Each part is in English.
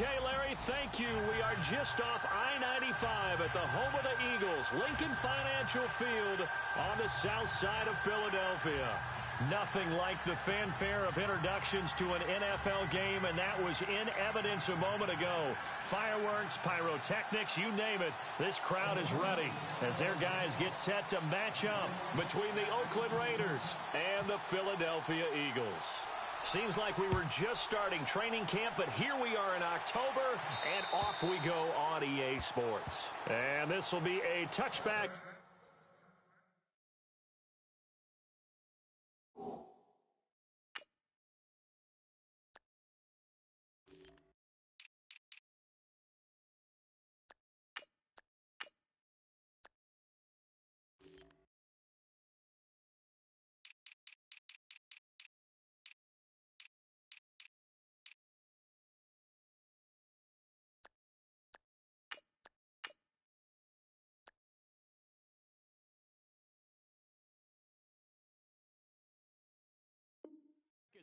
Okay, Larry, thank you. We are just off I-95 at the home of the Eagles, Lincoln Financial Field on the south side of Philadelphia. Nothing like the fanfare of introductions to an NFL game, and that was in evidence a moment ago. Fireworks, pyrotechnics, you name it. This crowd is ready as their guys get set to match up between the Oakland Raiders and the Philadelphia Eagles. Seems like we were just starting training camp, but here we are in October, and off we go on EA Sports. And this will be a touchback.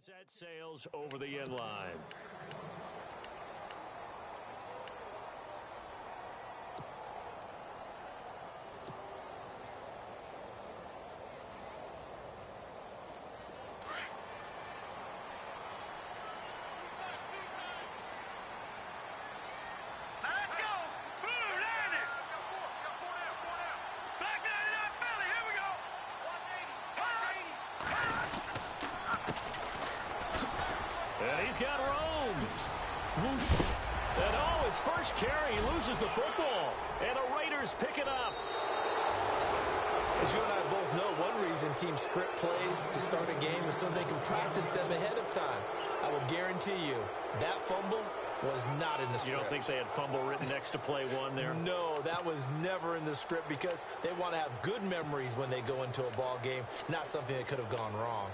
That sails over the end line. He's got room. Whoosh. And his first carry, he loses the football. And the Raiders pick it up. As you and I both know, one reason teams script plays to start a game is so they can practice them ahead of time. I will guarantee you that fumble was not in the script. You don't think they had fumble written next to play one there? No, that was never in the script because they want to have good memories when they go into a ball game, not something that could have gone wrong.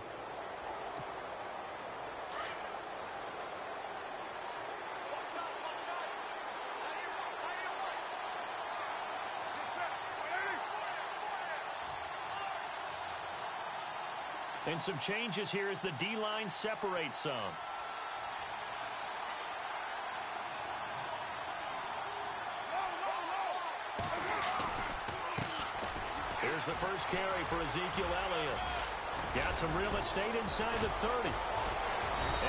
And some changes here as the D-line separates some. Here's the first carry for Ezekiel Elliott. Got some real estate inside the 30.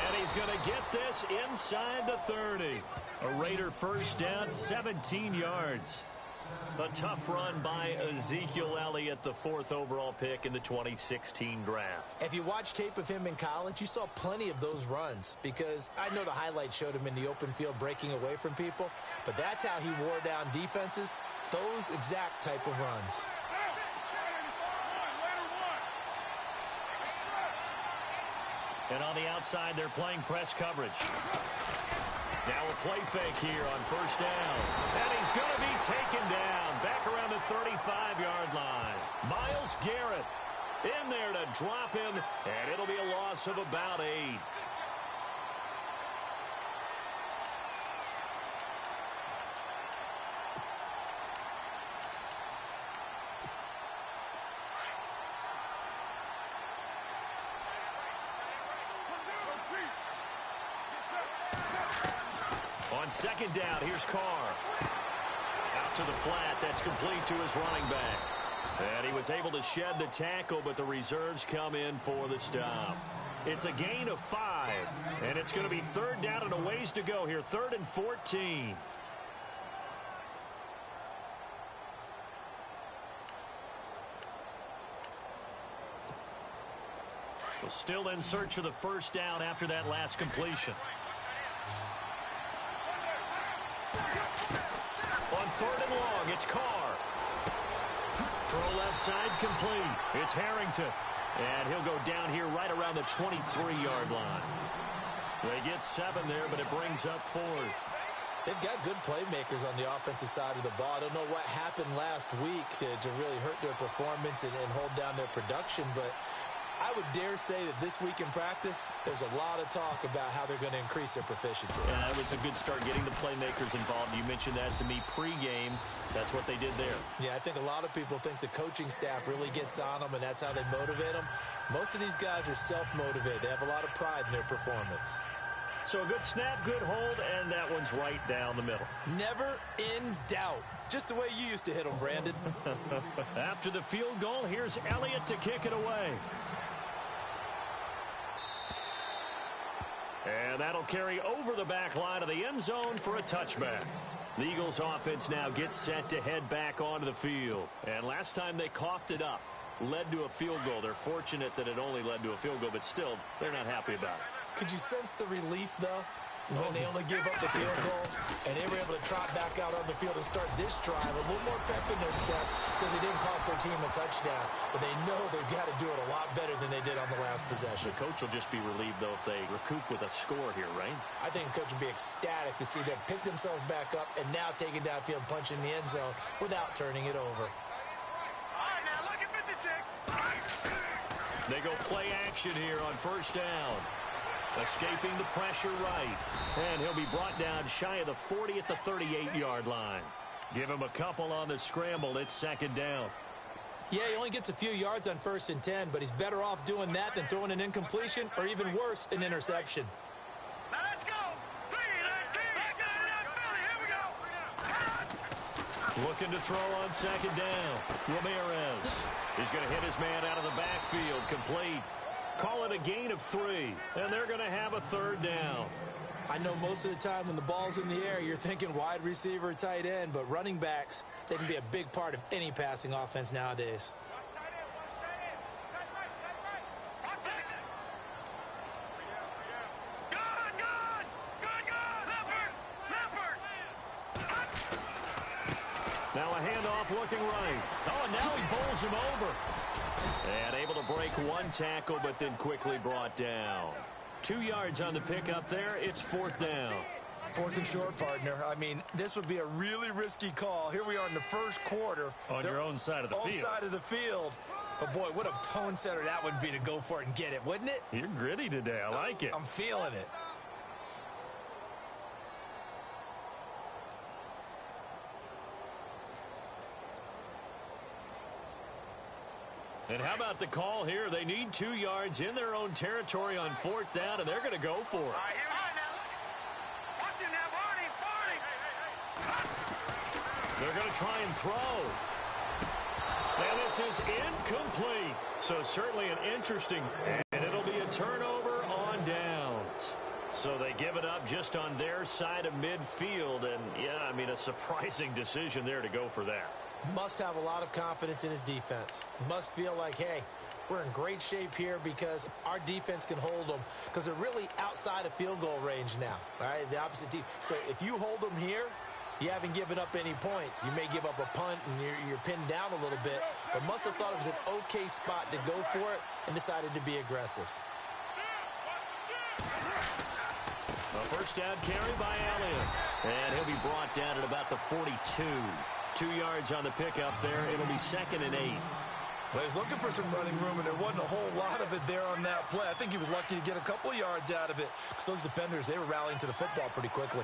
And he's going to get this inside the 30. A Raider first down, 17 yards. A tough run by Ezekiel Elliott, the 4th overall pick in the 2016 draft. If you watch tape of him in college, you saw plenty of those runs because I know the highlights showed him in the open field breaking away from people, but that's how he wore down defenses, those exact type of runs. And on the outside, they're playing press coverage. Now a play fake here on first down. And he's going to be taken down back around the 35-yard line. Myles Garrett in there to drop him, and it'll be a loss of about 8. On second down, here's Carr. Out to the flat. That's complete to his running back. And he was able to shed the tackle, but the reserves come in for the stop. It's a gain of 5, and it's going to be third down and a ways to go here. 3rd and 14. Well, still in search of the first down after that last completion. On 3rd and long, it's Carr. Throw left side complete. It's Harrington. And he'll go down here right around the 23-yard line. They get 7 there, but it brings up 4th. They've got good playmakers on the offensive side of the ball. I don't know what happened last week to really hurt their performance and hold down their production, but I would dare say that this week in practice, there's a lot of talk about how they're going to increase their proficiency. Yeah, it was a good start getting the playmakers involved. You mentioned that to me pregame. That's what they did there. Yeah, I think a lot of people think the coaching staff really gets on them, and that's how they motivate them. Most of these guys are self-motivated. They have a lot of pride in their performance. So a good snap, good hold, and that one's right down the middle. Never in doubt. Just the way you used to hit them, Brandon. After the field goal, here's Elliott to kick it away. And that'll carry over the back line of the end zone for a touchback. The Eagles offense now gets set to head back onto the field. And last time they coughed it up, led to a field goal. They're fortunate that it only led to a field goal, but still, they're not happy about it. Could you sense the relief, though, when they only gave up the field goal and they were able to trot back out on the field and start this drive a little more pep in their step because they didn't cost their team a touchdown, but they know they've got to do it a lot better than they did on the last possession. The coach will just be relieved, though, if they recoup with a score here, right? I think the coach will be ecstatic to see them pick themselves back up and now take it downfield, punching the end zone without turning it over. They go play action here on first down. Escaping the pressure right. And he'll be brought down shy of the 40 at the 38-yard line. Give him a couple on the scramble. It's second down. Yeah, he only gets a few yards on 1st and 10, but he's better off doing that than throwing an incompletion or even worse, an interception. Now let's go. Here we go. Looking to throw on second down. Ramirez. He's going to hit his man out of the backfield. Complete. Call it a gain of 3. And they're going to have a third down. I know most of the time when the ball's in the air, you're thinking wide receiver, tight end, but running backs, they can be a big part of any passing offense nowadays. Now a handoff looking right. Oh, now he bowls him over. And able to break one tackle, but then quickly brought down. 2 yards on the pickup there. It's 4th down. 4th and short, partner. I mean, this would be a really risky call. Here we are in the first quarter. On your own side of the field. Own side of the field. But, boy, what a tone setter that would be to go for it and get it, wouldn't it? You're gritty today. I like it. I'm feeling it. And how about the call here? They need 2 yards in their own territory on 4th down, and they're going to go for it. They're going to try and throw. And this is incomplete. So certainly an interesting, and it'll be a turnover on downs. So they give it up just on their side of midfield. And, yeah, I mean, a surprising decision there to go for that. Must have a lot of confidence in his defense. Must feel like, hey, we're in great shape here because our defense can hold them because they're really outside of field goal range now, all right, the opposite team. So if you hold them here, you haven't given up any points. You may give up a punt and you're pinned down a little bit, but must have thought it was an okay spot to go for it and decided to be aggressive. A first down carry by Elliott. And he'll be brought down at about the 42. 2 yards on the pickup there. It'll be 2nd and 8. Well, he's looking for some running room, and there wasn't a whole lot of it there on that play. I think he was lucky to get a couple of yards out of it because those defenders, they were rallying to the football pretty quickly.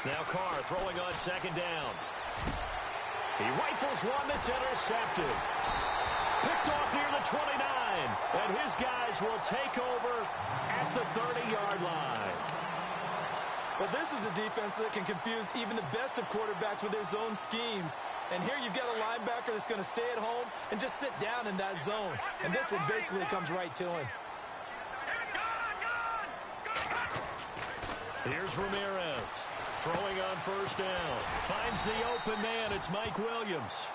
Now Carr throwing on 2nd down. He rifles one that's intercepted. Picked off near the 29. And his guys will take over at the 30-yard line. Well, this is a defense that can confuse even the best of quarterbacks with their zone schemes. And here you've got a linebacker that's going to stay at home and just sit down in that zone. And this one basically comes right to him. Here's Ramirez throwing on first down. Finds the open man. It's Mike Williams.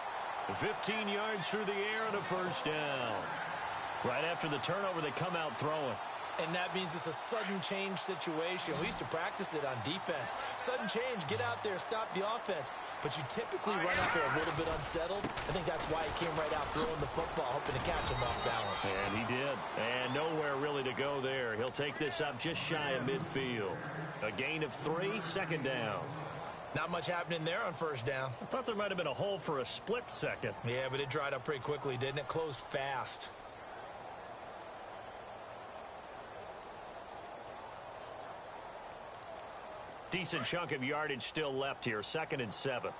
15 yards through the air and a first down. Right after the turnover, they come out throwing. And that means it's a sudden change situation. We used to practice it on defense. Sudden change, get out there, stop the offense. But you typically run out there a little bit unsettled. I think that's why he came right out throwing the football, hoping to catch him off balance. And he did. And nowhere really to go there. He'll take this up just shy of midfield. A gain of 3, 2nd down. Not much happening there on first down. I thought there might have been a hole for a split second. Yeah, but it dried up pretty quickly, didn't it? Closed fast. Decent chunk of yardage still left here. 2nd and 7.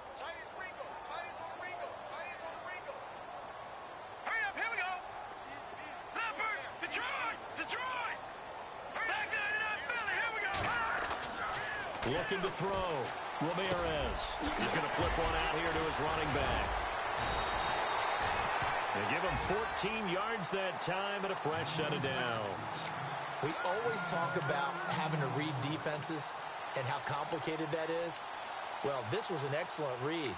Looking to throw. Ramirez. He's going to flip one out here to his running back. They give him 14 yards that time and a fresh set of downs. We always talk about having to read defenses and how complicated that is. Well, this was an excellent read.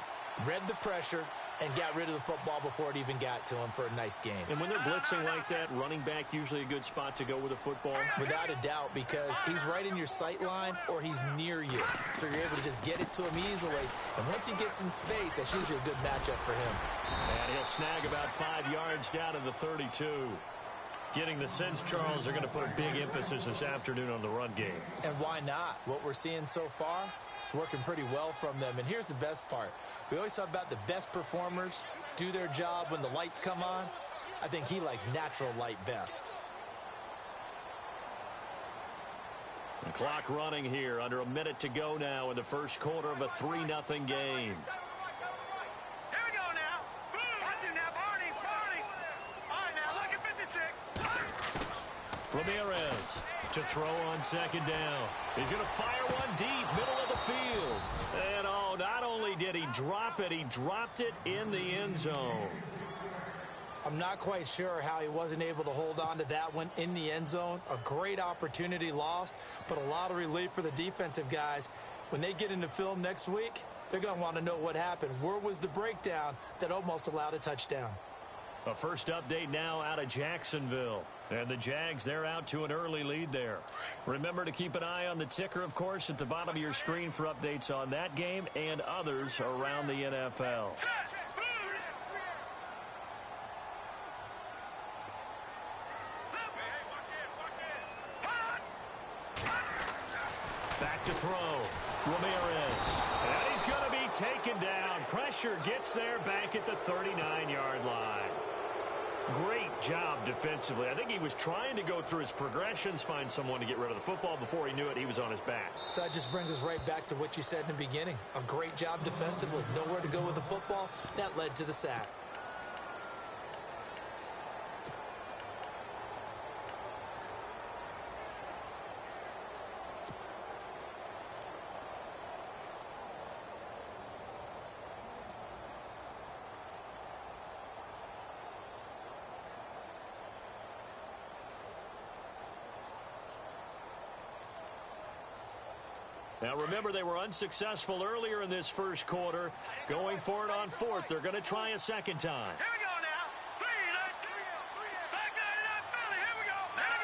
Read the pressure and got rid of the football before it even got to him for a nice game. And when they're blitzing like that, running back usually a good spot to go with the football? Without a doubt, because he's right in your sight line or he's near you. So you're able to just get it to him easily. And once he gets in space, that's usually a good matchup for him. And he'll snag about 5 yards down to the 32. Getting the sense, Charles, they're going to put a big emphasis this afternoon on the run game. And why not? What we're seeing so far is working pretty well from them. And here's the best part. We always talk about the best performers do their job when the lights come on. I think he likes natural light best. The clock running here. Under a minute to go now in the first quarter of a 3-0 game. Here we go now. Watch it now, Barney. All right, now look at 56. Ramirez to throw on second down. He's going to fire one deep, middle of the field. And oh, not only did he drop it, he dropped it in the end zone. I'm not quite sure how he wasn't able to hold on to that one in the end zone. A great opportunity lost, but a lot of relief for the defensive guys. When they get into film next week, they're going to want to know what happened. Where was the breakdown that almost allowed a touchdown? A first update now out of Jacksonville. And the Jags, they're out to an early lead there. Remember to keep an eye on the ticker, of course, at the bottom of your screen for updates on that game and others around the NFL. Back to throw. Ramirez. And he's going to be taken down. Pressure gets there back at the 39-yard line. Great job defensively. I think he was trying to go through his progressions, find someone to get rid of the football. Before he knew it, he was on his back. So that just brings us right back to what you said in the beginning. A great job defensively. Nowhere to go with the football. That led to the sack. Now, remember, they were unsuccessful earlier in this first quarter. Going for it on fourth. They're going to try a second time. Here we go now. Back 99 Philly. Here we go. Back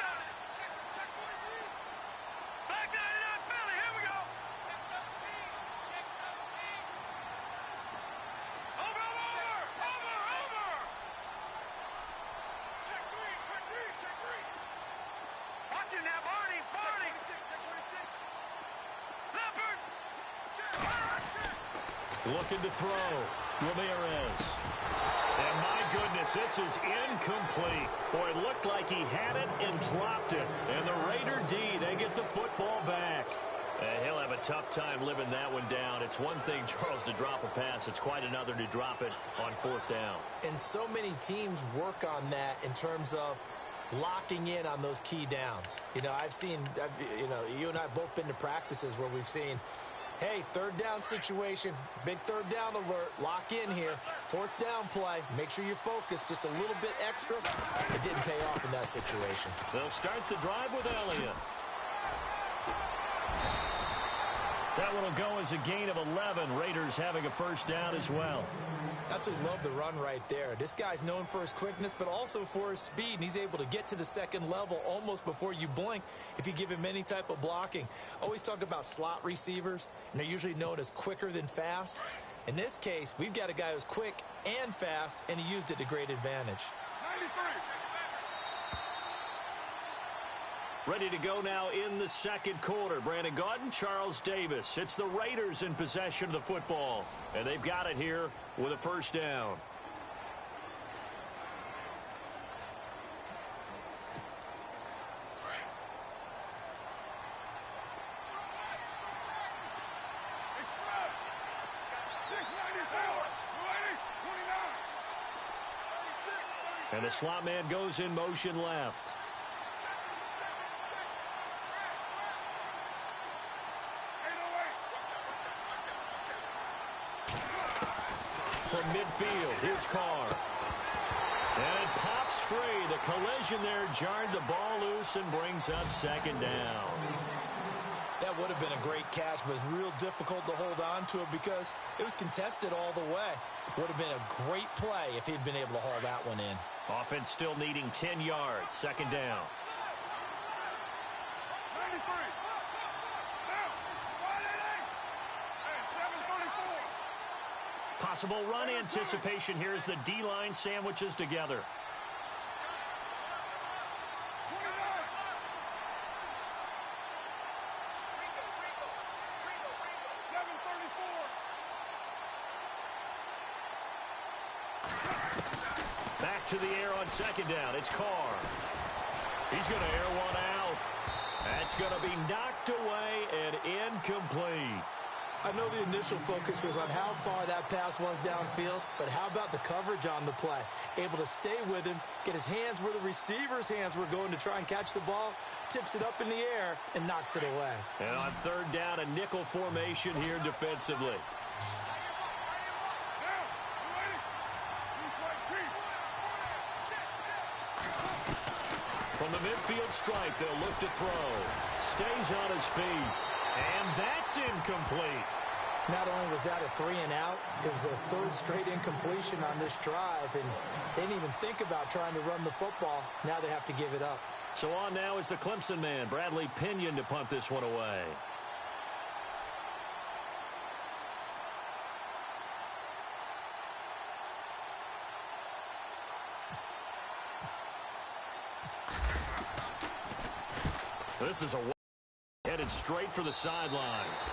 99 Philly. Here we go. Over. Check three. Watch it now, Barney. Looking to throw. Ramirez. And my goodness, this is incomplete. Boy, it looked like he had it and dropped it. And the Raider D, they get the football back. He'll have a tough time living that one down. It's one thing, Charles, to drop a pass. It's quite another to drop it on fourth down. And so many teams work on that in terms of locking in on those key downs. You know, you and I have both been to practices where we've seen, hey, third down situation, big third down alert, lock in here, fourth down play, make sure you're focused just a little bit extra. It didn't pay off in that situation. They'll start the drive with Elliott. That one will go as a gain of 11. Raiders having a first down as well. Absolutely love the run right there. This guy's known for his quickness, but also for his speed, and he's able to get to the second level almost before you blink if you give him any type of blocking. Always talk about slot receivers, and they're usually known as quicker than fast. In this case, we've got a guy who's quick and fast, and he used it to great advantage. 93. Ready to go now in the second quarter. Brandon Gaudin, Charles Davis. It's the Raiders in possession of the football. And they've got it here with a first down. And the slot man goes in motion left. from midfield. Here's Carr. And it pops free. The collision there jarred the ball loose and brings up second down. That would have been a great catch, but it's real difficult to hold on to it because it was contested all the way. Would have been a great play if he'd been able to haul that one in. Offense still needing 10 yards. Second down. 93. Possible run anticipation here as the D-line sandwiches together. Back to the air on second down. It's Carr. He's going to air one out. That's going to be knocked away and incomplete. I know the initial focus was on how far that pass was downfield, but how about the coverage on the play? Able to stay with him, get his hands where the receiver's hands were going to try and catch the ball, tips it up in the air, and knocks it away. And on third down, a nickel formation here defensively. From the midfield stripe, they'll look to throw. Stays on his feet. And that's incomplete. Not only was that a 3-and-out, it was their third straight incompletion on this drive, and they didn't even think about trying to run the football. Now they have to give it up. So on now is the Clemson man, Bradley Pinion, to punt this one away. This is a headed straight for the sidelines.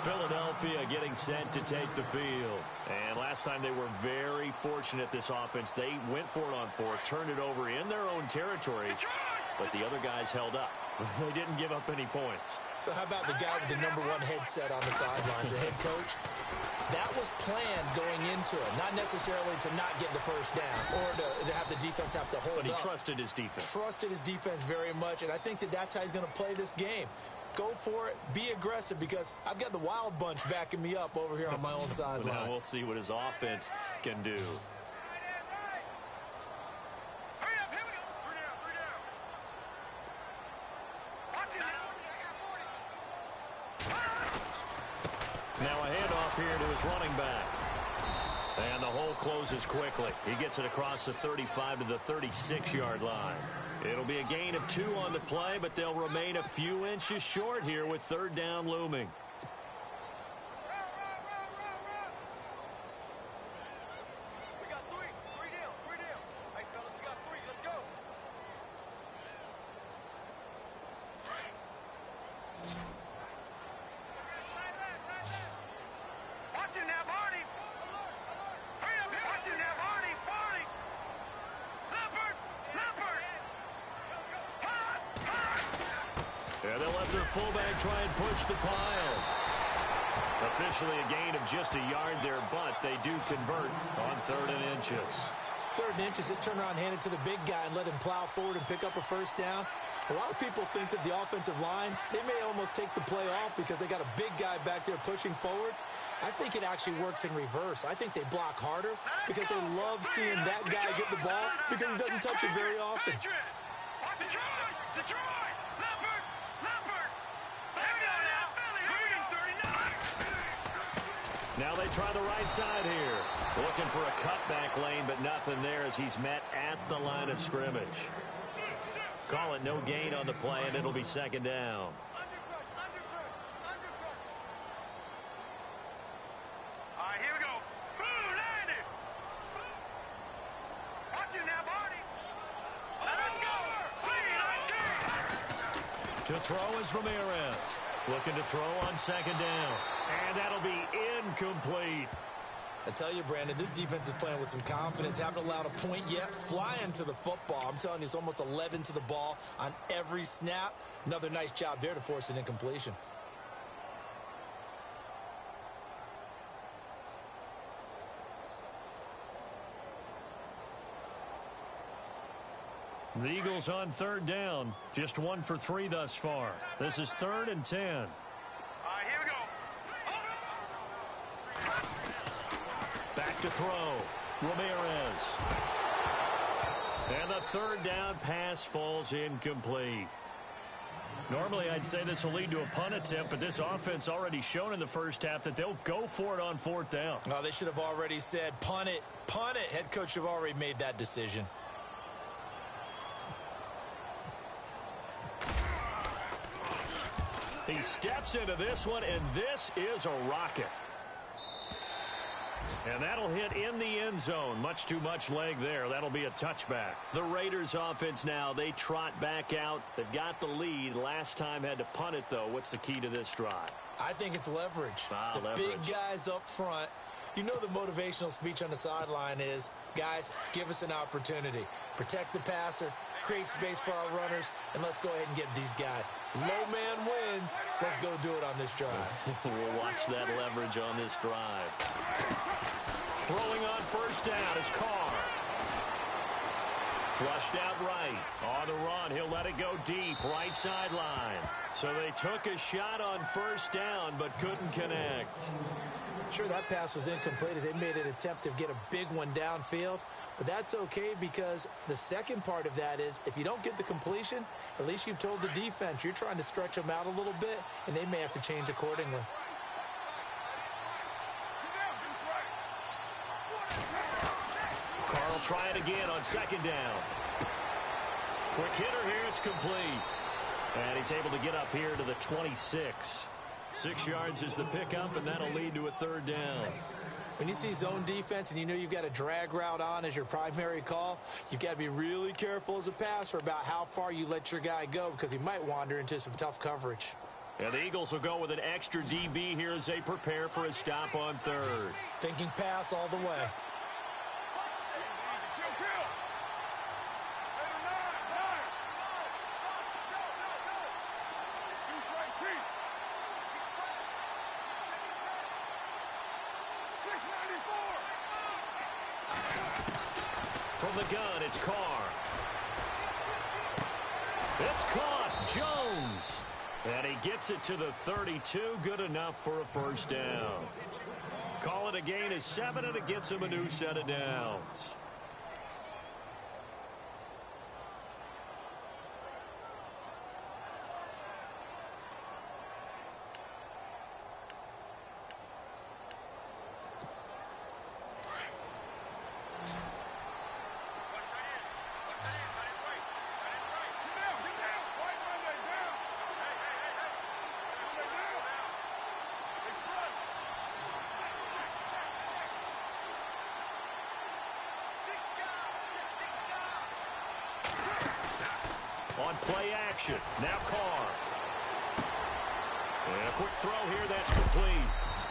Philadelphia getting set to take the field. And last time they were very fortunate, this offense. They went for it on fourth, turned it over in their own territory, but the other guys held up. They didn't give up any points. So how about the guy with the #1 headset on the sidelines, the head coach? That was planned going into it, not necessarily to not get the first down or to have the defense have to hold up. But he trusted his defense. Trusted his defense very much, and I think that's how he's going to play this game. Go for it, be aggressive, because I've got the wild bunch backing me up over here on my own sideline. Now we'll see what his offense can do. Now a handoff here to his running back. And the hole closes quickly. He gets it across the 35 to the 36-yard line. It'll be a gain of 2 on the play, but they'll remain a few inches short here with third down looming. We got three down. Hey, fellas, we got 3. Let's go. Watch it now, Barney. Hurry up, watch it now, Barney. Leopard. Yeah, they'll let their fullback try and push the pile. Officially a gain of just a yard there, but they do convert on 3rd and inches. 3rd and inches, just turn around, hand it to the big guy, and let him plow forward and pick up a first down. A lot of people think that the offensive line, they may almost take the play off because they got a big guy back there pushing forward. I think it actually works in reverse. I think they block harder because they love seeing that guy get the ball because he doesn't touch it very often. Detroit! Leopard! There we go now, Philly! Now they try the right side here. Looking for a cutback lane, but nothing there as he's met at the line of scrimmage. Call it no gain on the play, and it'll be second down. All right, here we go. Boom, landed. Watch it now, Barney. Let's go. To throw is Ramirez. Looking to throw on second down. And that'll be incomplete. I tell you, Brandon, this defense is playing with some confidence. Haven't allowed a point yet. Flying to the football. I'm telling you, it's almost 11 to the ball on every snap. Another nice job there to force an incompletion. The Eagles on third down. Just 1 for 3 thus far. This is 3rd and 10. All right, here we go. to throw. Ramirez. And the third down pass falls incomplete. Normally, I'd say this will lead to a punt attempt, but this offense already shown in the first half that they'll go for it on fourth down. Oh, they should have already said, punt it, punt it. Head coach have already made that decision. He steps into this one, and this is a rocket. And that'll hit in the end zone. Much too much leg there. That'll be a touchback. The Raiders offense now, they trot back out. They've got the lead. Last time had to punt it, though. What's the key to this drive? I think it's leverage. The big guys up front. You know the motivational speech on the sideline is, guys, give us an opportunity. Protect the passer, create space for our runners, and let's go ahead and get these guys. Low man wins. Let's go do it on this drive. We'll watch that leverage on this drive. Throwing on first down is Carr. Flushed out right. On the run, he'll let it go deep, right sideline. So they took a shot on first down, but couldn't connect. Sure, that pass was incomplete as they made an attempt to get a big one downfield. But that's okay because the second part of that is if you don't get the completion, at least you've told the defense you're trying to stretch them out a little bit, and they may have to change accordingly. Carr will try it again on second down. Quick hitter here, it's complete. And he's able to get up here to the 26. 6 yards is the pickup, and that'll lead to a third down. When you see zone defense and you know you've got a drag route on as your primary call, you've got to be really careful as a passer about how far you let your guy go because he might wander into some tough coverage. And the Eagles will go with an extra DB here as they prepare for a stop on third. Thinking pass all the way. From the gun, it's Carr. It's caught. Jones. And he gets it to the 32. Good enough for a first down. Call it a gain of 7, and it gets him a new set of downs. On play action. Now Carr. And a quick throw here. That's complete.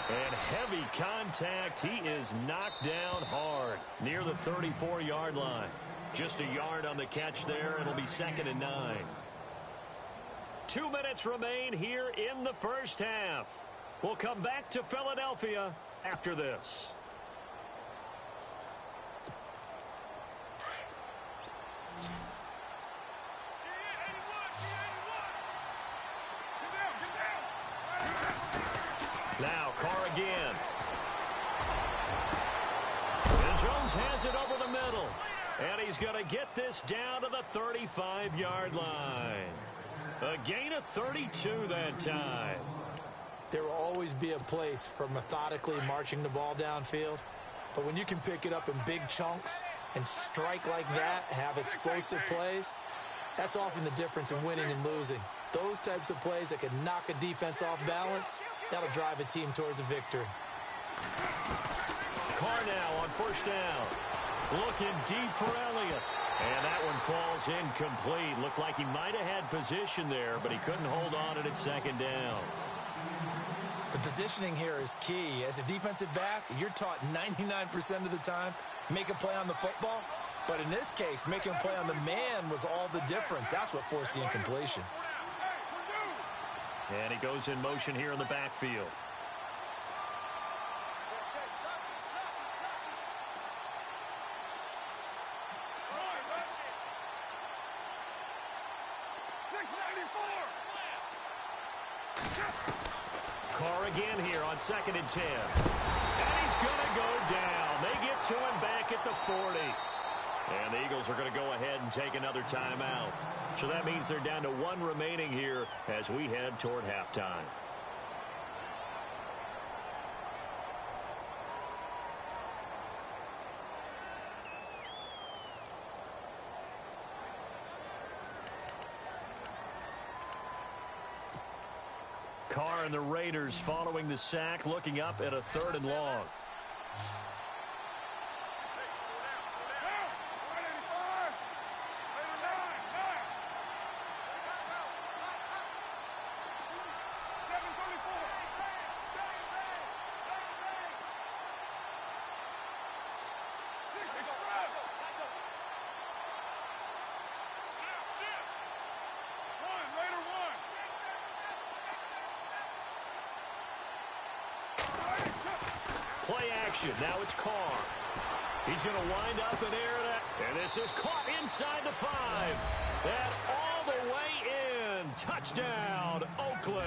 And heavy contact. He is knocked down hard near the 34-yard line. Just a yard on the catch there. It'll be 2nd and 9. 2 minutes remain here in the first half. We'll come back to Philadelphia after this. Now Carr again. And Jones has it over the middle. And he's going to get this down to the 35-yard line. A gain of 32 that time. There will always be a place for methodically marching the ball downfield. But when you can pick it up in big chunks and strike like that, have explosive plays, that's often the difference in winning and losing. Those types of plays that can knock a defense off balance, that'll drive a team towards a victory. Carr now on first down. Looking deep for Elliott. And that one falls incomplete. Looked like he might have had position there, but he couldn't hold on at its second down. The positioning here is key. As a defensive back, you're taught 99% of the time, make a play on the football. But in this case, making a play on the man was all the difference. That's what forced the incompletion. And he goes in motion here in the backfield. Carr again here on 2nd and 10. And he's going to go down. They to him back at the 40. And the Eagles are going to go ahead and take another timeout. So that means they're down to one remaining here as we head toward halftime. Carr and the Raiders following the sack, looking up at a 3rd and long. Play action. Now it's Carr. He's going to wind up and air that. And this is caught inside the 5. That all the way in. Touchdown, Oakland.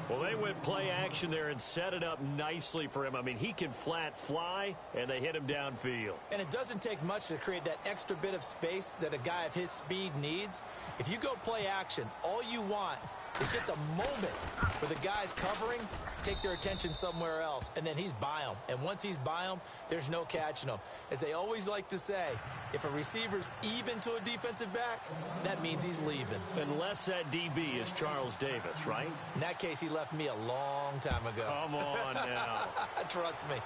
Well, they went play action there and set it up nicely for him. I mean, he can flat fly, and they hit him downfield. And it doesn't take much to create that extra bit of space that a guy of his speed needs. If you go play action, all you want is just a moment where the guys covering take their attention somewhere else, and then he's by them. And once he's by them, there's no catching him. As they always like to say, if a receiver's even to a defensive back, that means he's leaving. Unless that DB is Charles Davis, right? In that case, he left me a long time ago. Come on now. Trust me.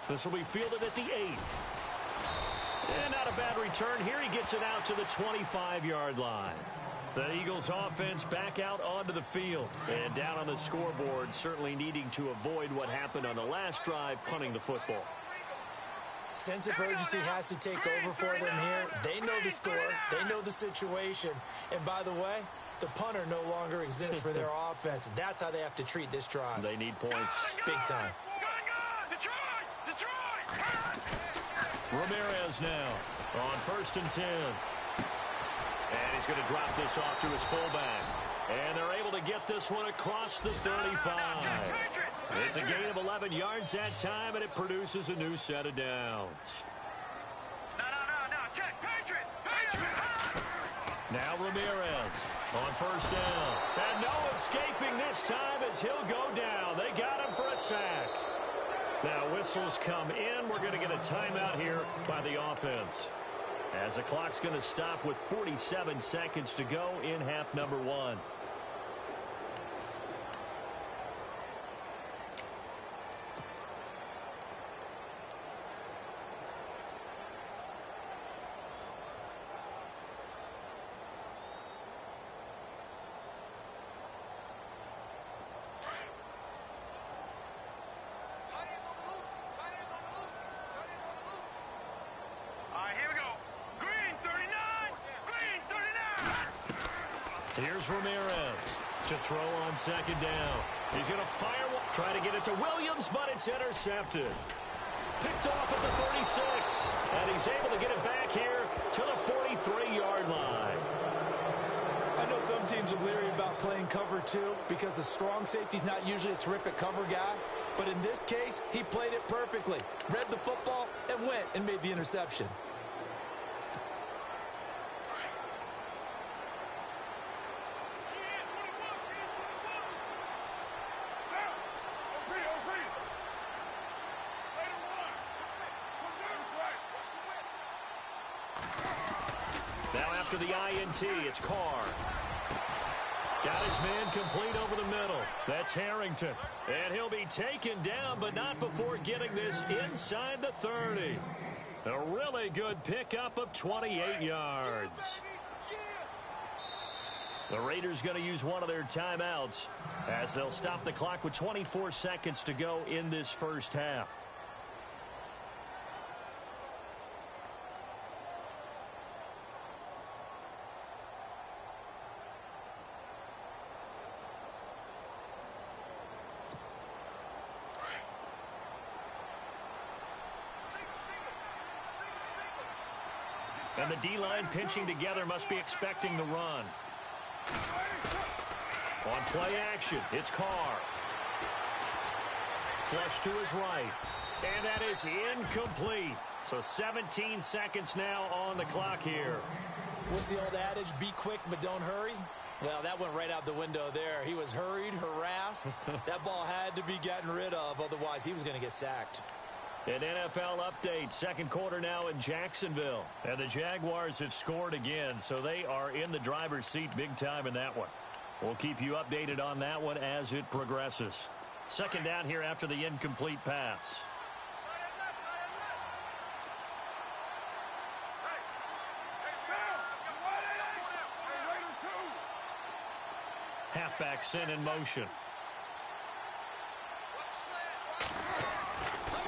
This will be fielded at the 8. And not a bad return here. He gets it out to the 25-yard line. The Eagles offense back out onto the field. And down on the scoreboard, certainly needing to avoid what happened on the last drive, punting the football. Sense of urgency has to take over for them here. They know the score. They know the situation. And by the way, the punter no longer exists for their offense. That's how they have to treat this drive. They need points. Big time. Ramirez now on 1st and 10. And he's going to drop this off to his fullback. And they're able to get this one across the 35. It's a gain of 11 yards that time, and it produces a new set of downs. Now Ramirez on 1st down. And no escaping this time as he'll go down. They got him for a sack. Now whistles come in. We're going to get a timeout here by the offense, as the clock's going to stop with 47 seconds to go in half number 1. Here's Ramirez to throw on 2nd down. He's going to fire, try to get it to Williams, but it's intercepted. Picked off at the 36, and he's able to get it back here to the 43-yard line. I know some teams are leery about playing cover 2 because a strong safety's not usually a terrific cover guy. But in this case, he played it perfectly. Read the football and went and made the interception. After the INT, it's Carr. Got his man complete over the middle. That's Harrington. And he'll be taken down, but not before getting this inside the 30. A really good pickup of 28 yards. The Raiders going to use one of their timeouts as they'll stop the clock with 24 seconds to go in this first half. And the D-line pinching together must be expecting the run. On play action, it's Carr. Flush to his right. And that is incomplete. So 17 seconds now on the clock here. What's the old adage? Be quick, but don't hurry. Well, that went right out the window there. He was hurried, harassed. That ball had to be gotten rid of. Otherwise, he was going to get sacked. An NFL update. Second quarter now in Jacksonville. And the Jaguars have scored again, so they are in the driver's seat big time in that one. We'll keep you updated on that one as it progresses. Second down here after the incomplete pass. Halfback sent in motion.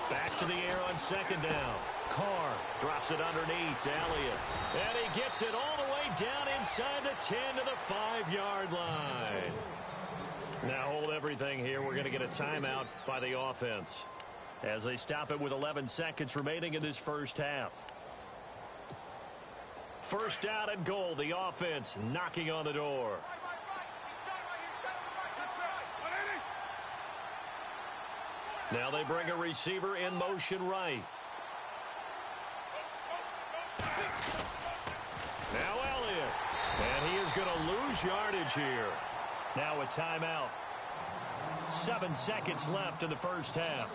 Back to the air on second down. Carr drops it underneath to Elliott. And he gets it all the way down inside the 10 to the 5-yard line. Now hold everything here. We're going to get a timeout by the offense as they stop it with 11 seconds remaining in this first half. First down and goal. The offense knocking on the door. Now they bring a receiver in motion right. Now Elliott. And he is going to lose yardage here. Now a timeout. 7 seconds left in the first half.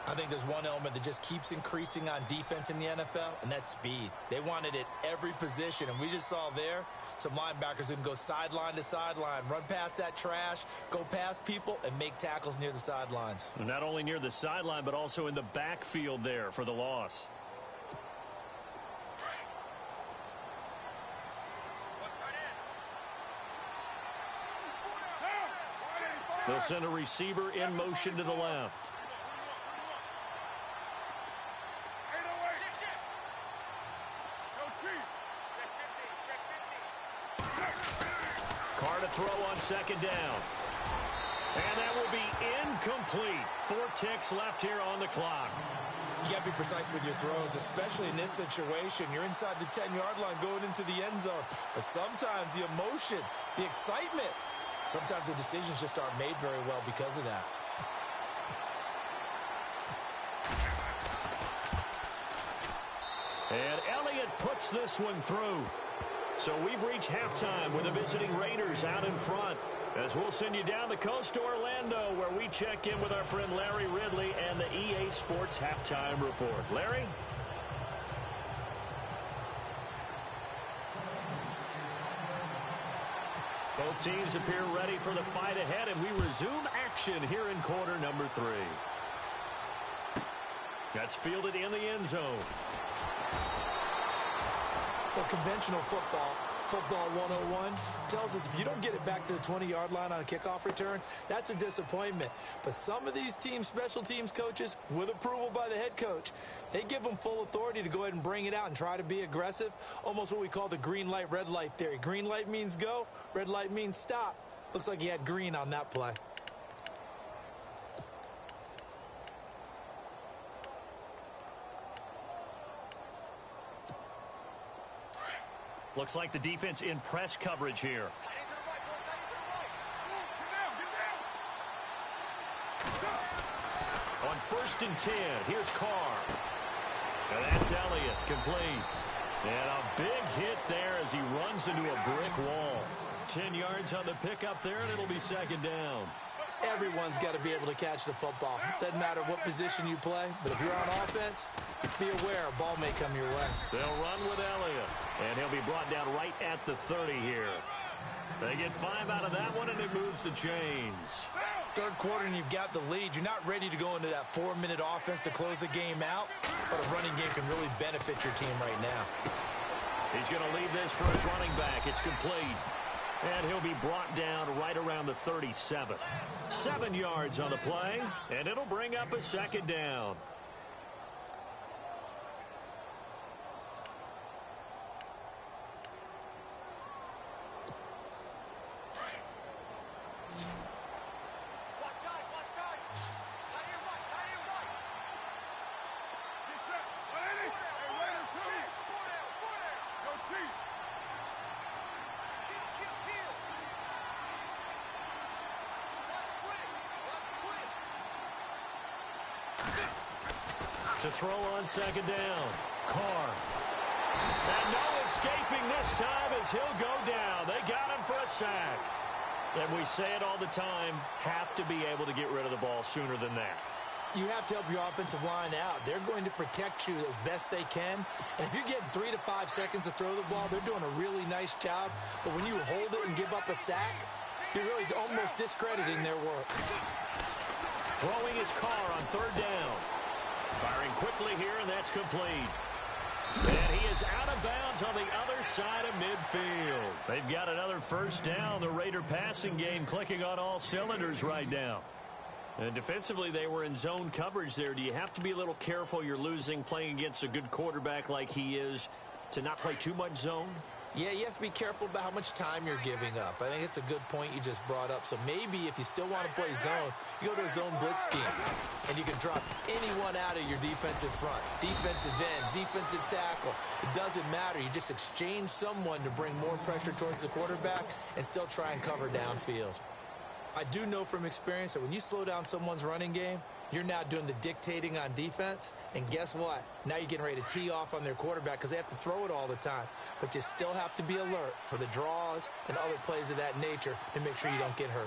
I think there's one element that just keeps increasing on defense in the NFL, and that's speed. They want it at every position, and we just saw there some linebackers who can go sideline to sideline, run past that trash, go past people, and make tackles near the sidelines. Not only near the sideline, but also in the backfield there for the loss. They'll send a receiver in motion to the left. Carr to throw on second down. And that will be incomplete. 4 ticks left here on the clock. You got to be precise with your throws, especially in this situation. You're inside the 10-yard line going into the end zone. But sometimes the emotion, the excitement, sometimes the decisions just aren't made very well because of that. And Elliott puts this one through. So we've reached halftime with the visiting Raiders out in front. As we'll send you down the coast to Orlando, where we check in with our friend Larry Ridley and the EA Sports Halftime Report. Larry? Both teams appear ready for the fight ahead, and we resume action here in quarter number 3. That's fielded in the end zone. Well, conventional football 101, tells us if you don't get it back to the 20-yard line on a kickoff return, that's a disappointment. But some of these teams, special teams coaches, with approval by the head coach, they give them full authority to go ahead and bring it out and try to be aggressive, almost what we call the green light, red light theory. Green light means go, red light means stop. Looks like he had green on that play. Looks like the defense in press coverage here. On 1st and 10, here's Carr. And that's Elliott, complete. And a big hit there as he runs into a brick wall. 10 yards on the pickup there, and it'll be second down. Everyone's got to be able to catch the football. Doesn't matter what position you play, but if you're on offense, be aware a ball may come your way. They'll run with Elliott, and he'll be brought down right at the 30 here. They get 5 out of that one, and it moves the chains. Third quarter, and you've got the lead. You're not ready to go into that 4-minute offense to close the game out, but a running game can really benefit your team right now. He's going to leave this for his running back. It's complete. And he'll be brought down right around the 37. 7 yards on the play, and it'll bring up a second down. To throw on second down. Carr. And no escaping this time as he'll go down. They got him for a sack. And we say it all the time, have to be able to get rid of the ball sooner than that. You have to help your offensive line out. They're going to protect you as best they can. And if you're getting 3 to 5 seconds to throw the ball, they're doing a really nice job. But when you hold it and give up a sack, you're really almost discrediting their work. Throwing his Carr on third down. Firing quickly here, and that's complete. And he is out of bounds on the other side of midfield. They've got another first down. The Raider passing game clicking on all cylinders right now. And defensively, they were in zone coverage there. Do you have to be a little careful you're losing playing against a good quarterback like he is to not play too much zone? Yeah, you have to be careful about how much time you're giving up. I think it's a good point you just brought up. So maybe if you still want to play zone, you go to a zone blitz scheme, and you can drop anyone out of your defensive front, defensive end, defensive tackle. It doesn't matter. You just exchange someone to bring more pressure towards the quarterback and still try and cover downfield. I do know from experience that when you slow down someone's running game, you're now doing the dictating on defense. And guess what? Now you're getting ready to tee off on their quarterback because they have to throw it all the time. But you still have to be alert for the draws and other plays of that nature to make sure you don't get hurt.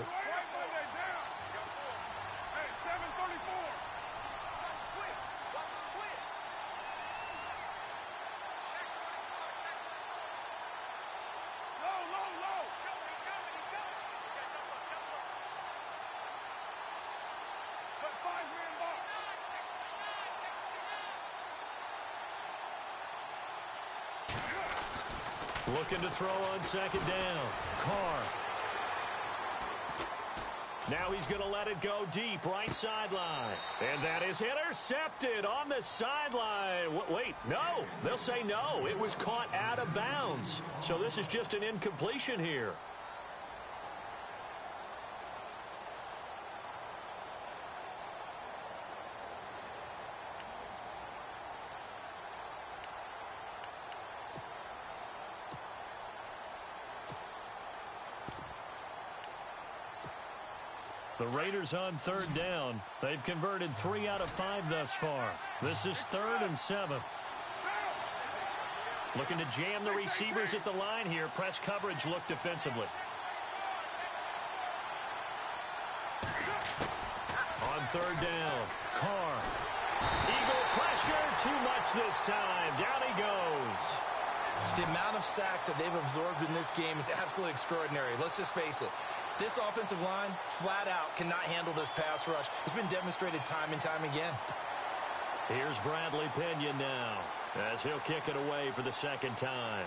Looking to throw on second down. Carr. Now he's going to let it go deep, right sideline. And that is intercepted on the sideline. Wait, no. They'll say no. It was caught out of bounds. So this is just an incompletion here. The Raiders on third down. They've converted 3 out of 5 thus far. This is 3rd and 7. Looking to jam the receivers at the line here. Press coverage look defensively. On third down, Carr. Eagle pressure, too much this time. Down he goes. The amount of sacks that they've absorbed in this game is absolutely extraordinary. Let's just face it. This offensive line, flat out, cannot handle this pass rush. It's been demonstrated time and time again. Here's Bradley Pena now, as he'll kick it away for the second time.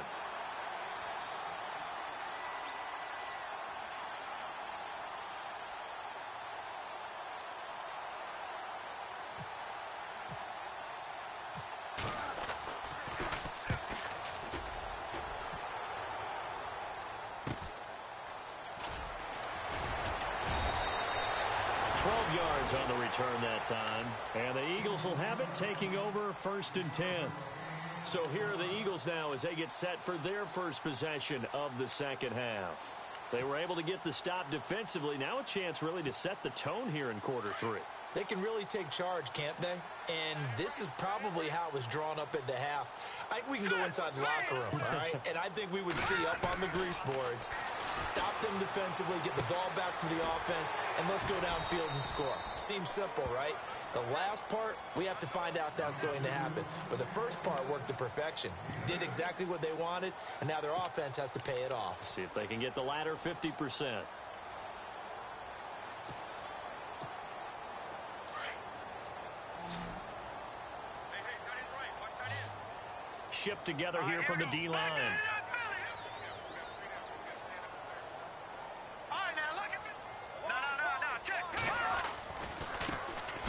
On the return that time, and the Eagles will have it, taking over 1st and 10. So here are the Eagles now as they get set for their first possession of the second half. They were able to get the stop defensively. Now a chance really to set the tone here in quarter 3. They can really take charge, can't they? And this is probably how it was drawn up at the half. I think we can go inside the locker room, all right? And I think we would see up on the grease boards, stop them defensively, get the ball back for the offense, and let's go downfield and score. Seems simple, right? The last part, we have to find out that's going to happen. But the first part worked to perfection. Did exactly what they wanted, and now their offense has to pay it off. See if they can get the latter 50%. Shift together here from the D-line.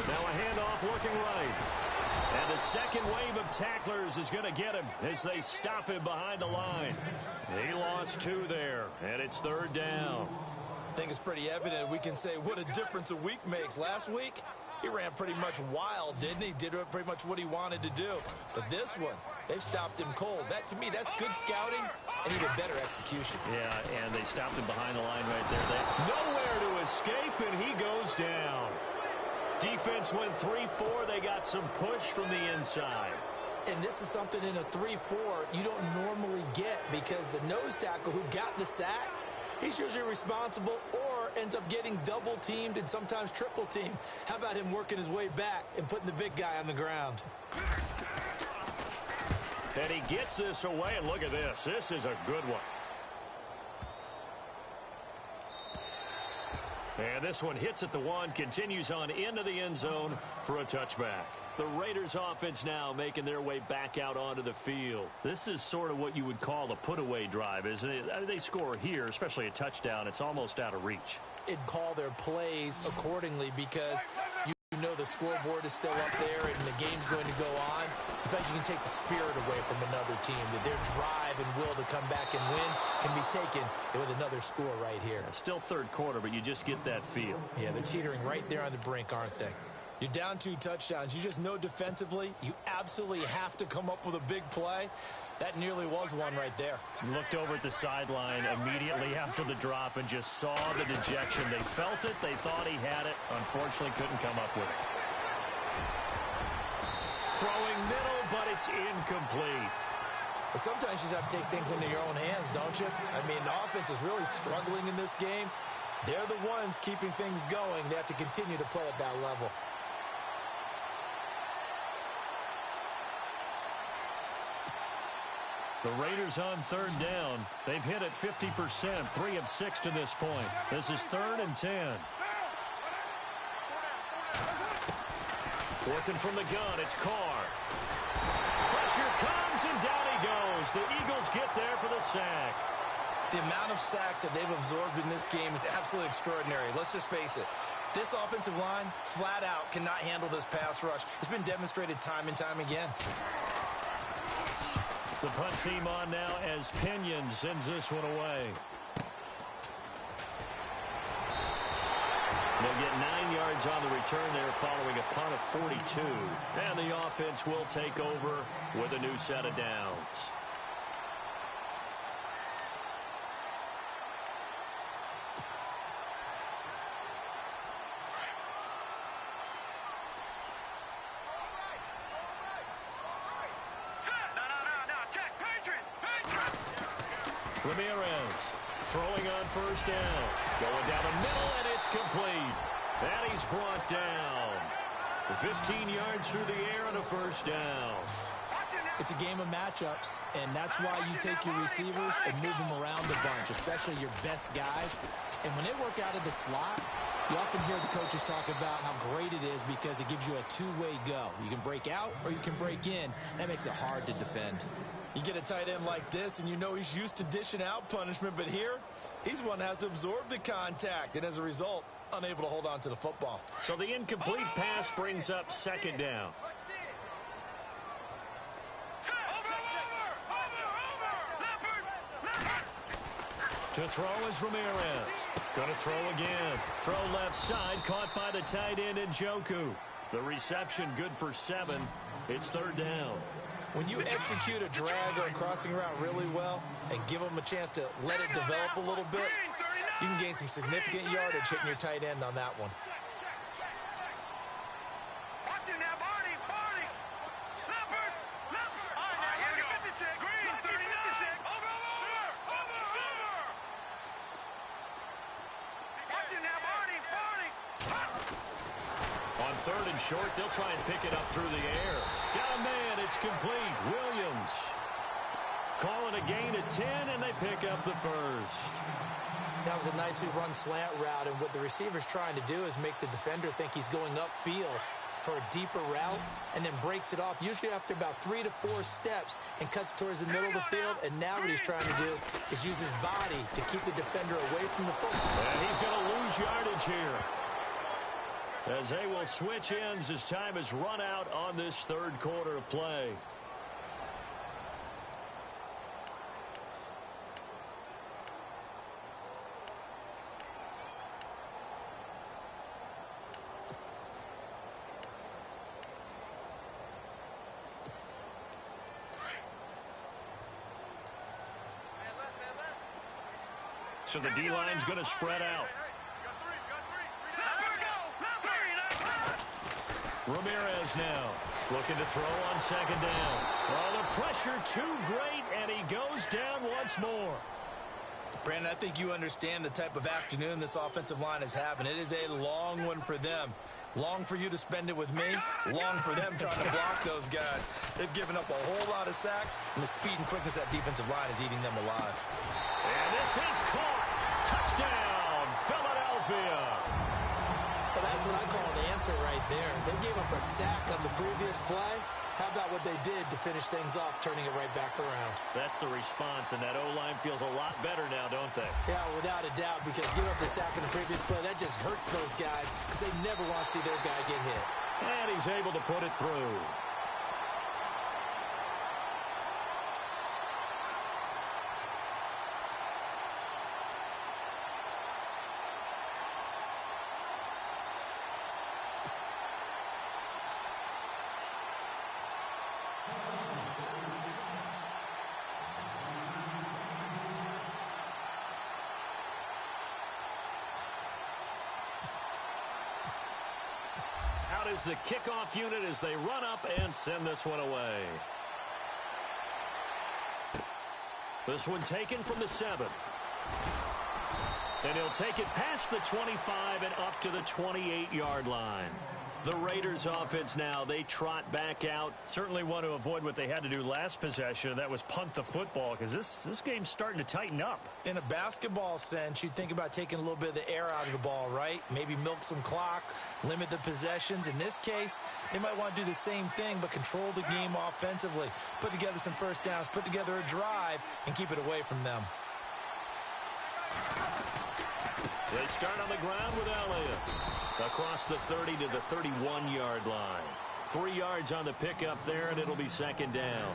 Now a handoff looking right. And a second wave of tacklers is going to get him as they stop him behind the line. He lost 2 there, and it's 3rd down. I think it's pretty evident we can say what a difference a week makes. Last week, he ran pretty much wild, didn't he? Did pretty much what he wanted to do. But this one, they've stopped him cold. That, to me, that's good scouting and even better execution. Yeah, and they stopped him behind the line right there. Nowhere to escape, and he goes down. Defense went 3-4. They got some push from the inside. And this is something in a 3-4 you don't normally get because the nose tackle who got the sack, he's usually responsible or ends up getting double-teamed and sometimes triple-teamed. How about him working his way back and putting the big guy on the ground? And he gets this away, and look at this. This is a good one. And this one hits at the 1, continues on into the end zone for a touchback. The Raiders offense now making their way back out onto the field. This is sort of what you would call a put-away drive, isn't it? They score here, especially a touchdown. It's almost out of reach. It'd call their plays accordingly because you know the scoreboard is still up there and the game's going to go on. In fact, you can take the spirit away from another team. That their drive and will to come back and win can be taken with another score right here. Still third quarter, but you just get that feel. Yeah, they're teetering right there on the brink, aren't they? You're down 2 touchdowns. You just know defensively you absolutely have to come up with a big play. That nearly was one right there. Looked over at the sideline immediately after the drop and just saw the dejection. They felt it. They thought he had it. Unfortunately, couldn't come up with it. Throwing middle, but it's incomplete. But sometimes you just have to take things into your own hands, don't you? I mean, the offense is really struggling in this game. They're the ones keeping things going. They have to continue to play at that level. The Raiders on third down. They've hit it 50%, 3 of 6 to this point. This is 3rd and 10. Working from the gun, it's Carr. Pressure comes, and down he goes. The Eagles get there for the sack. The amount of sacks that they've absorbed in this game is absolutely extraordinary. Let's just face it. This offensive line, flat out, cannot handle this pass rush. It's been demonstrated time and time again. The punt team on now as Pinion sends this one away. They'll get 9 yards on the return there following a punt of 42. And the offense will take over with a new set of downs. Ramirez throwing on first down. Going down the middle, and it's complete. And he's brought down. 15 yards through the air on a first down. It's a game of matchups, and that's why you take your receivers and move them around a bunch, especially your best guys. And when they work out of the slot, you often hear the coaches talk about how great it is because it gives you a two-way go. You can break out or you can break in. That makes it hard to defend. You get a tight end like this, and you know he's used to dishing out punishment, but here, he's the one that has to absorb the contact, and as a result, unable to hold on to the football. So the incomplete pass brings up second down. To throw is Ramirez. Going to throw again. Throw left side, caught by the tight end Njoku. The reception good for 7. It's third down. When you execute a drag or a crossing route really well and give them a chance to let it develop a little bit, you can gain some significant yardage hitting your tight end on that one. On third and short, they'll try and pick it up through the air. Got a man, it's complete. Williams calling a gain of 10, and they pick up the first. That was a nicely run slant route, and what the receiver's trying to do is make the defender think he's going upfield for a deeper route, and then breaks it off, usually after about 3 to 4 steps, and cuts towards the middle of the field. And now what he's trying to do is use his body to keep the defender away from the football. And he's going to lose yardage here, as they will switch ends as time is run out on this third quarter of play. So the D-line's going to spread out. Ramirez now looking to throw on second down. Oh, the pressure too great, and he goes down once more. Brandon, I think you understand the type of afternoon this offensive line is having. It is a long one for them. Long for you to spend it with me. Long for them trying to block those guys. They've given up a whole lot of sacks, and the speed and quickness of that defensive line is eating them alive. And this is caught. Touchdown, Philadelphia. Well, that's what I call an answer right there. They gave up a sack on the previous play. How about what they did to finish things off, turning it right back around? That's the response, and that O-line feels a lot better now, don't they? Yeah, without a doubt, because giving up the sack in the previous play, that just hurts those guys because they never want to see their guy get hit. And he's able to put it through. Out is the kickoff unit as they run up and send this one away. This one taken from the 7. And he'll take it past the 25 and up to the 28-yard line. The Raiders offense now, they trot back out. Certainly want to avoid what they had to do last possession. That was punt the football, because this game's starting to tighten up. In a basketball sense, you think about taking a little bit of the air out of the ball, right? Maybe milk some clock, limit the possessions. In this case, they might want to do the same thing, but control the game offensively. Put together some first downs, put together a drive, and keep it away from them. They start on the ground with Elliott. Across the 30 to the 31-yard line. 3 yards on the pickup there, and it'll be second down.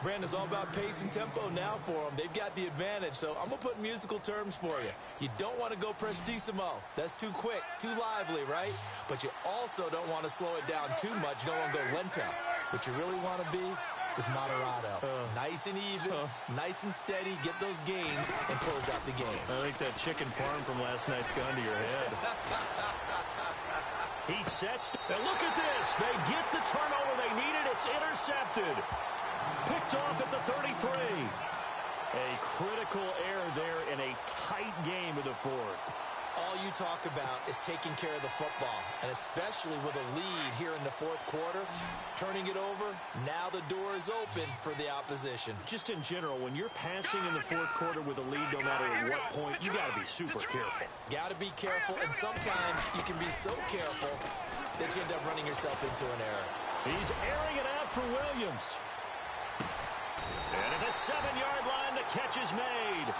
Brandon, it's all about pace and tempo now for them. They've got the advantage, so I'm going to put musical terms for you. You don't want to go prestissimo. That's too quick, too lively, right? But you also don't want to slow it down too much. You don't want to go lento. What you really want to be is moderato. Nice and even, nice and steady, get those gains, and close out the game. I think that chicken parm from last night's gone to your head. He sets, and look at this. They get the turnover they needed. It's intercepted. Picked off at the 33. A critical error there in a tight game of the fourth. All you talk about is taking care of the football, and especially with a lead here in the fourth quarter, turning it over, now the door is open for the opposition. Just in general, when you're passing in the fourth quarter with a lead, no matter at what point, you got to be super careful. Got to be careful, and sometimes you can be so careful that you end up running yourself into an error. He's airing it out for Williams. And at the 7-yard line, the catch is made.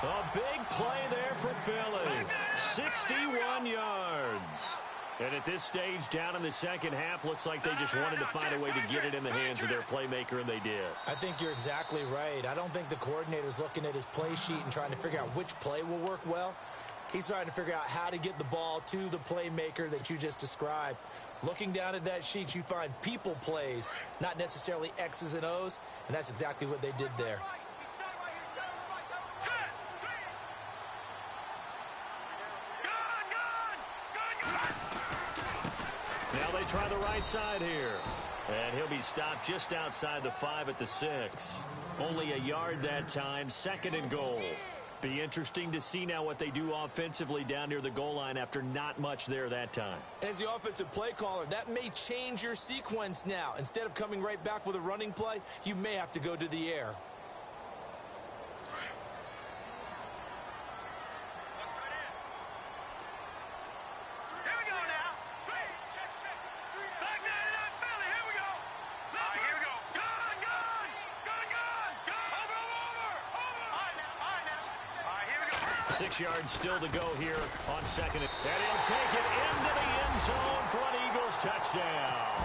A big play there for Philly. 61 yards. And at this stage, down in the second half, looks like they just wanted to find a way to get it in the hands of their playmaker, and they did. I think you're exactly right. I don't think the coordinator's looking at his play sheet and trying to figure out which play will work well. He's trying to figure out how to get the ball to the playmaker that you just described. Looking down at that sheet, you find people plays, not necessarily X's and O's, and that's exactly what they did there. Now they try the right side here. And he'll be stopped just outside the 5 at the 6. Only a yard that time, second and goal. Be interesting to see now what they do offensively down near the goal line after not much there that time. As the offensive play caller, that may change your sequence now. Instead of coming right back with a running play, you may have to go to the air. Yards still to go here on second. And he'll take it into the end zone for an Eagles touchdown.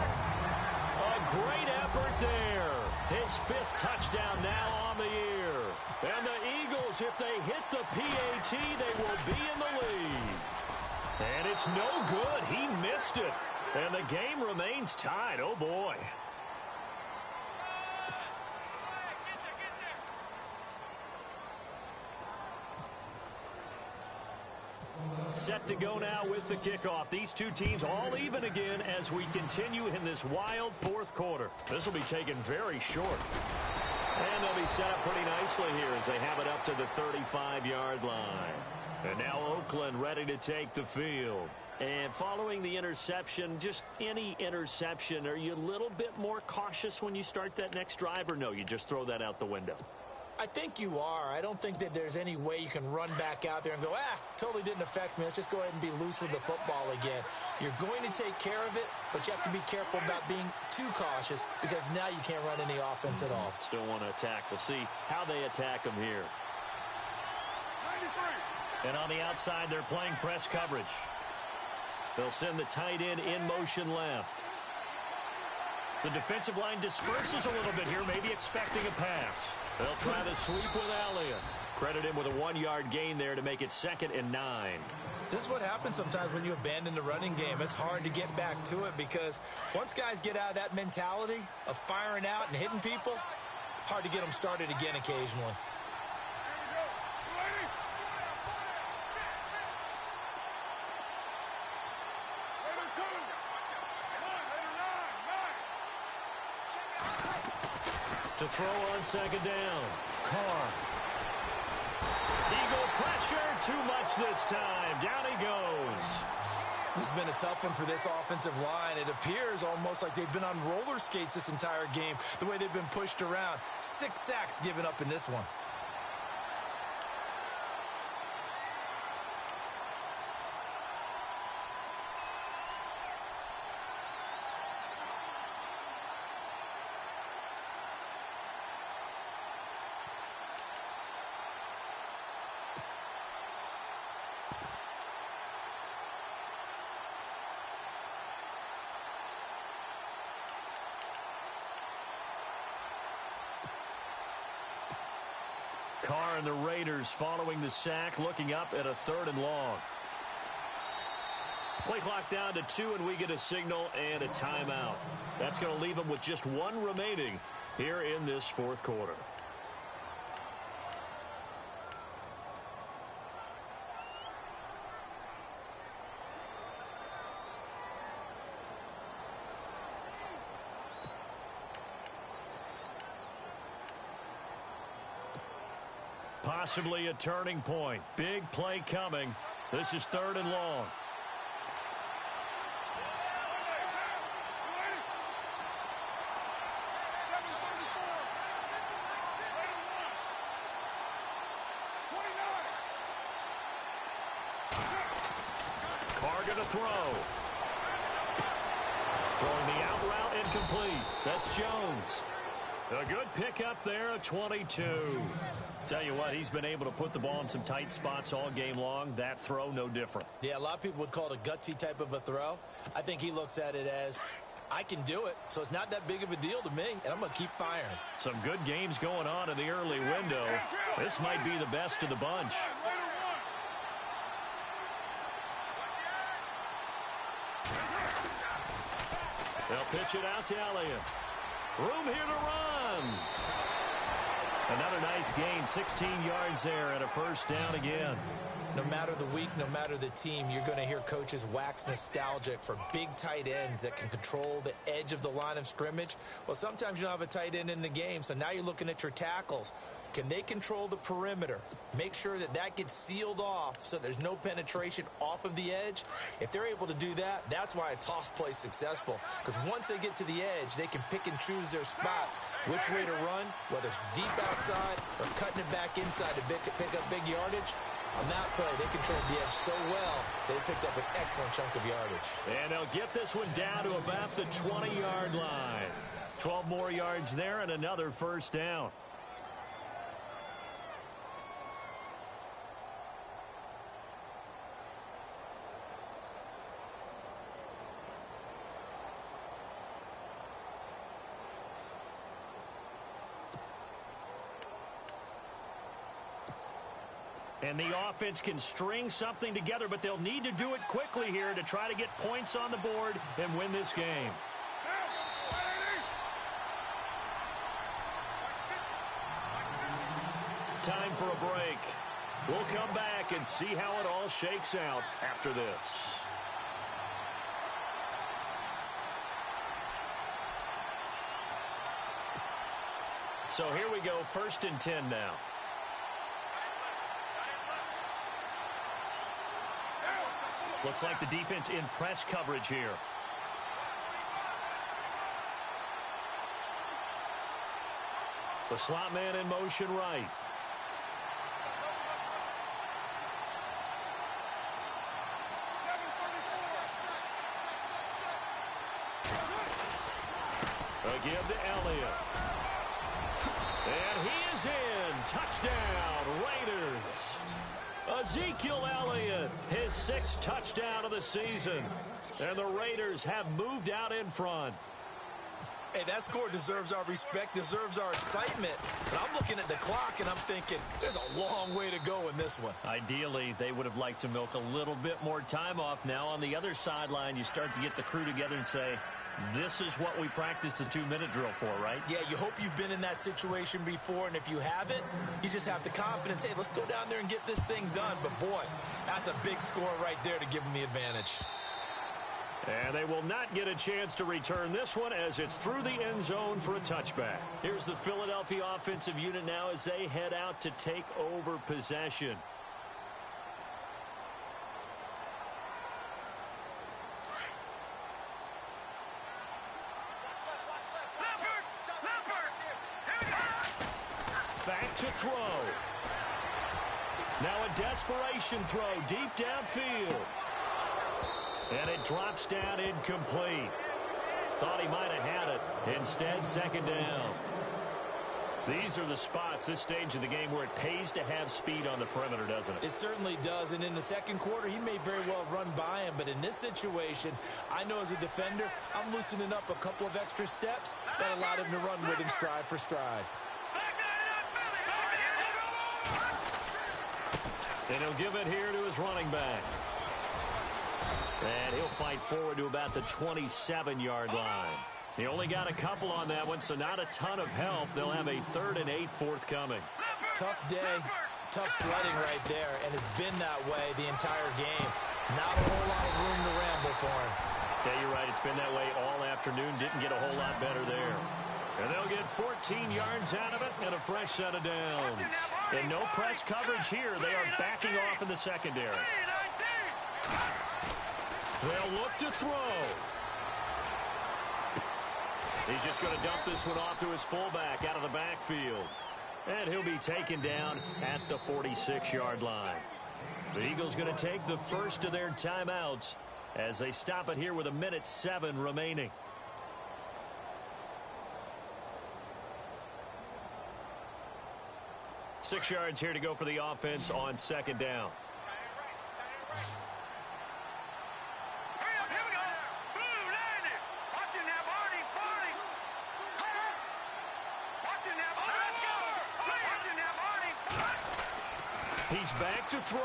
A great effort there. His 5th touchdown now on the year. And the Eagles, if they hit the PAT, they will be in the lead. And it's no good. He missed it. And the game remains tied. Oh, boy. set to go now with the kickoff. These two teams all even again as we continue in this wild fourth quarter. This will be taken very short. And they'll be set up pretty nicely here as they have it up to the 35-yard line. And now Oakland ready to take the field. And following the interception, just any interception, are you a little bit more cautious when you start that next drive, or no, you just throw that out the window? I think you are. I don't think that there's any way you can run back out there and go, totally didn't affect me. Let's just go ahead and be loose with the football again. You're going to take care of it, but you have to be careful about being too cautious because now you can't run any offense at all. Still want to attack. We'll see how they attack them here. 93. And on the outside, they're playing press coverage. They'll send the tight end in motion left. The defensive line disperses a little bit here, maybe expecting a pass. They'll try the sweep with Elliott. Credit him with a 1-yard gain there to make it 2nd and 9. This is what happens sometimes when you abandon the running game. It's hard to get back to it because once guys get out of that mentality of firing out and hitting people, hard to get them started again occasionally. To throw on 2nd down. Carr. Eagle pressure. Too much this time. Down he goes. This has been a tough one for this offensive line. It appears almost like they've been on roller skates this entire game, the way they've been pushed around. 6 sacks given up in this one. Carr and the Raiders following the sack, looking up at a 3rd and long. Play clock down to 2, and we get a signal and a timeout. That's going to leave them with just 1 remaining here in this fourth quarter. Possibly a turning point. Big play coming. This is 3rd and long. Carr going to throw. Throwing the out route incomplete. That's Jones. A good pickup there, a 22. Tell you what, he's been able to put the ball in some tight spots all game long. That throw, no different. Yeah, a lot of people would call it a gutsy type of a throw. I think he looks at it as, I can do it, so it's not that big of a deal to me, and I'm going to keep firing. Some good games going on in the early window. This might be the best of the bunch. They'll pitch it out to Elliott. Room here to run. Another nice gain, 16 yards there and a 1st down again. No matter the week, no matter the team, you're going to hear coaches wax nostalgic for big tight ends that can control the edge of the line of scrimmage. Well, sometimes you don't have a tight end in the game, so now you're looking at your tackles. Can they control the perimeter? Make sure that that gets sealed off so there's no penetration off of the edge. If they're able to do that, that's why a toss play is successful. Because once they get to the edge, they can pick and choose their spot, which way to run, whether it's deep outside or cutting it back inside to pick up big yardage. On that play, they controlled the edge so well, they picked up an excellent chunk of yardage. And they'll get this one down to about the 20-yard line. 12 more yards there and another 1st down. And the offense can string something together, but they'll need to do it quickly here to try to get points on the board and win this game. Time for a break. We'll come back and see how it all shakes out after this. So here we go, 1st and 10 now. Looks like the defense in press coverage here. The slot man in motion right. A give to Elliott. And he is in. Touchdown, Raiders. Ezekiel Elliott, his 6th touchdown of the season. And the Raiders have moved out in front. Hey, that score deserves our respect, deserves our excitement. But I'm looking at the clock, and I'm thinking, there's a long way to go in this one. Ideally, they would have liked to milk a little bit more time off. Now, on the other sideline, you start to get the crew together and say, this is what we practiced the 2-minute drill for, right? Yeah, you hope you've been in that situation before, and if you haven't, you just have the confidence, hey, let's go down there and get this thing done. But, boy, that's a big score right there to give them the advantage. And they will not get a chance to return this one as it's through the end zone for a touchback. Here's the Philadelphia offensive unit now as they head out to take over possession. Back to throw. Now a desperation throw deep downfield. And it drops down incomplete. Thought he might have had it. Instead, 2nd down. These are the spots, this stage of the game, where it pays to have speed on the perimeter, doesn't it? It certainly does. And in the 2nd quarter, he may very well run by him. But in this situation, I know as a defender, I'm loosening up a couple of extra steps that allowed him to run with him stride for stride. And he'll give it here to his running back. And he'll fight forward to about the 27-yard line. He only got a couple on that one, so not a ton of help. They'll have a 3rd and 8 forthcoming. Tough day, tough sledding right there, and it's been that way the entire game. Not a whole lot of room to ramble for him. Yeah, you're right. It's been that way all afternoon. Didn't get a whole lot better there. And they'll get 14 yards out of it and a fresh set of downs. And no press coverage here. They are backing off in the secondary. They'll look to throw. He's just going to dump this one off to his fullback out of the backfield. And he'll be taken down at the 46-yard line. The Eagles going to take the first of their timeouts as they stop it here with 1:07 remaining. Six yards here to go for the offense on 2nd down. He's back to throw.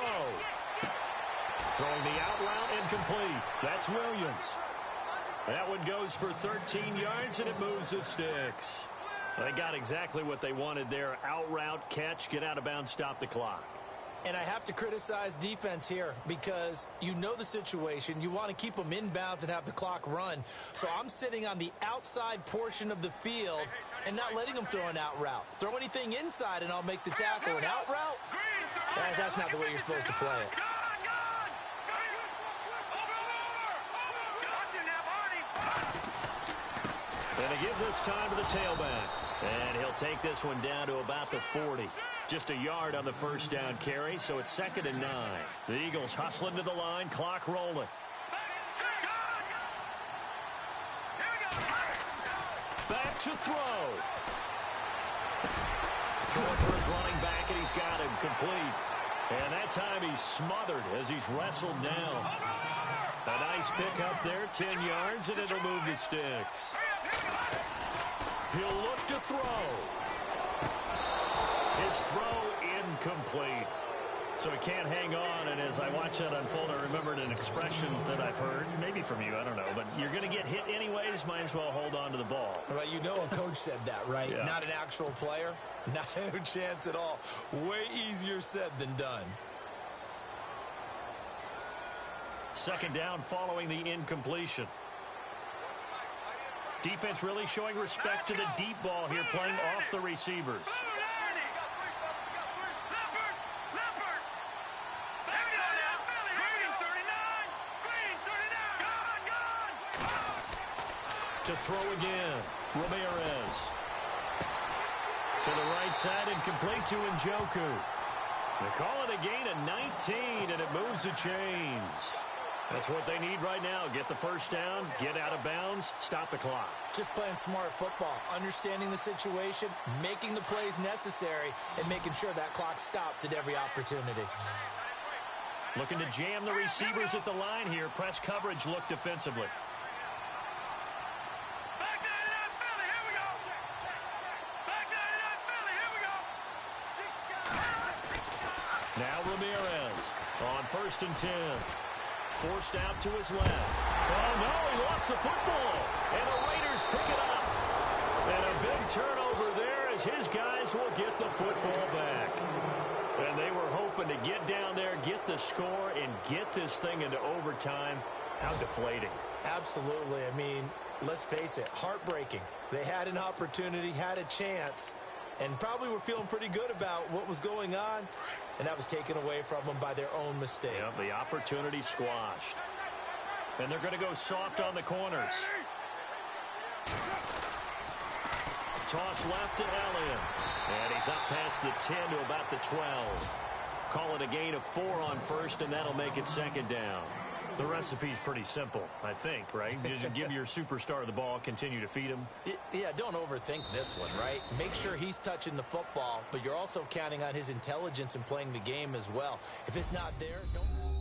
Throwing the out route incomplete. That's Williams. That one goes for 13 yards, and it moves the sticks. They got exactly what they wanted there. Out route, catch, get out of bounds, stop the clock. And I have to criticize defense here because you know the situation. You want to keep them inbounds and have the clock run. So I'm sitting on the outside portion of the field and not letting them throw an out route. Throw anything inside and I'll make the tackle. An out route? That's not the way you're supposed to play it. And they give this time to the tailback. And he'll take this one down to about the 40. Just a yard on the first down carry, so it's 2nd and 9. The Eagles hustling to the line, clock rolling. Back to throw. Throwing for his running back, and he's got him complete. And that time he's smothered as he's wrestled down. A nice pickup there, 10 yards, and it'll move the sticks. He'll look to throw. His throw incomplete. So he can't hang on, and as I watch that unfold, I remembered an expression that I've heard, maybe from you, I don't know, but you're going to get hit anyways, might as well hold on to the ball. Right, you know a coach said that, right? Yeah. Not an actual player. Not a chance at all. Way easier said than done. Second down following the incompletion. Defense really showing respect to the deep ball here, playing off the receivers. To throw again, Ramirez. To the right side and complete to Njoku. They call it a gain of 19, and it moves the chains. That's what they need right now. Get the first down, get out of bounds, stop the clock. Just playing smart football, understanding the situation, making the plays necessary, and making sure that clock stops at every opportunity. Looking to jam the receivers at the line here. Press coverage look defensively. Now Ramirez on 1st and 10. Forced out to his left. Oh, no, he lost the football. And the Raiders pick it up. And a big turnover there as his guys will get the football back. And they were hoping to get down there, get the score, and get this thing into overtime. How deflating. Absolutely. I mean, let's face it, heartbreaking. They had an opportunity, had a chance, and probably were feeling pretty good about what was going on, and that was taken away from them by their own mistake. Yeah, the opportunity squashed. And they're going to go soft on the corners. Toss left to Elliott. And he's up past the 10 to about the 12. Call it a gain of 4 on 1st, and that'll make it 2nd down. The recipe's pretty simple, I think, right? Just give your superstar the ball, continue to feed him. Yeah, don't overthink this one, right? Make sure he's touching the football, but you're also counting on his intelligence in playing the game as well. If it's not there, don't...